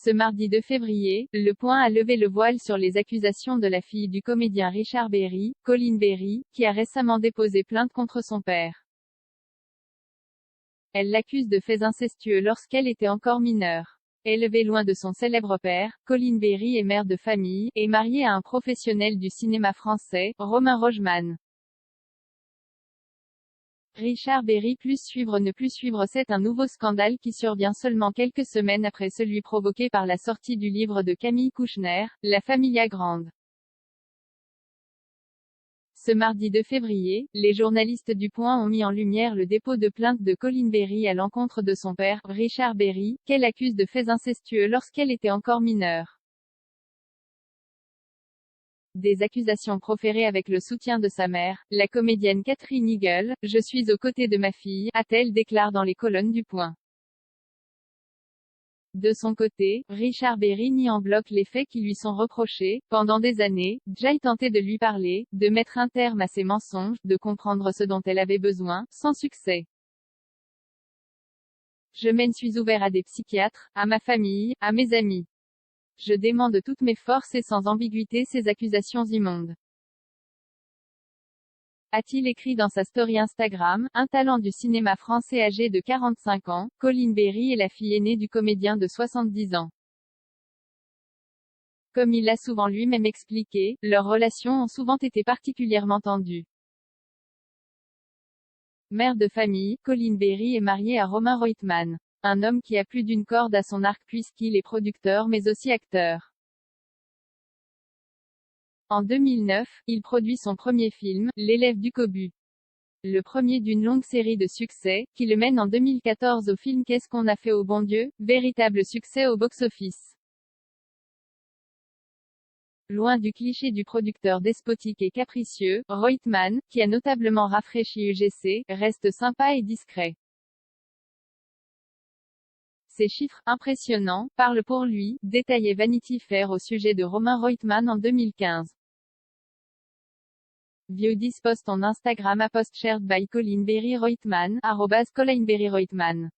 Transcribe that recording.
Ce mardi 2 février, Le Point a levé le voile sur les accusations de la fille du comédien Richard Berry, Colleen Berry, qui a récemment déposé plainte contre son père. Elle l'accuse de faits incestueux lorsqu'elle était encore mineure. Élevée loin de son célèbre père, Colleen Berry est mère de famille, et mariée à un professionnel du cinéma français, Romain Roitman. Richard Berry plus suivre ne plus suivre, c'est un nouveau scandale qui survient seulement quelques semaines après celui provoqué par la sortie du livre de Camille Kouchner, La Familia Grande. Ce mardi 2 février, les journalistes du Point ont mis en lumière le dépôt de plainte de Colleen Berry à l'encontre de son père, Richard Berry, qu'elle accuse de faits incestueux lorsqu'elle était encore mineure. Des accusations proférées avec le soutien de sa mère, la comédienne Catherine Heigl. « Je suis aux côtés de ma fille », a-t-elle déclaré dans les colonnes du Point. De son côté, Richard Berry nie en bloc les faits qui lui sont reprochés. Pendant des années, Jay tentait de lui parler, de mettre un terme à ses mensonges, de comprendre ce dont elle avait besoin, sans succès. Je m'en suis ouvert à des psychiatres, à ma famille, à mes amis. Je dément de toutes mes forces et sans ambiguïté ces accusations immondes. A-t-il écrit dans sa story Instagram. Un talent du cinéma français âgé de 45 ans, Colleen Berry est la fille aînée du comédien de 70 ans. Comme il l'a souvent lui-même expliqué, leurs relations ont souvent été particulièrement tendues. Mère de famille, Colleen Berry est mariée à Romain Roitman. Un homme qui a plus d'une corde à son arc puisqu'il est producteur mais aussi acteur. En 2009, il produit son premier film, L'élève du Cobu. Le premier d'une longue série de succès, qui le mène en 2014 au film Qu'est-ce qu'on a fait au bon Dieu, véritable succès au box-office. Loin du cliché du producteur despotique et capricieux, Roitman, qui a notablement rafraîchi UGC, reste sympa et discret. Ces chiffres, impressionnants, parlent pour lui, détaillait Vanity Fair au sujet de Romain Roitman en 2015. View this post on Instagram @post shared by Colleen Berry Roitman, @ColleenBerryRoitman.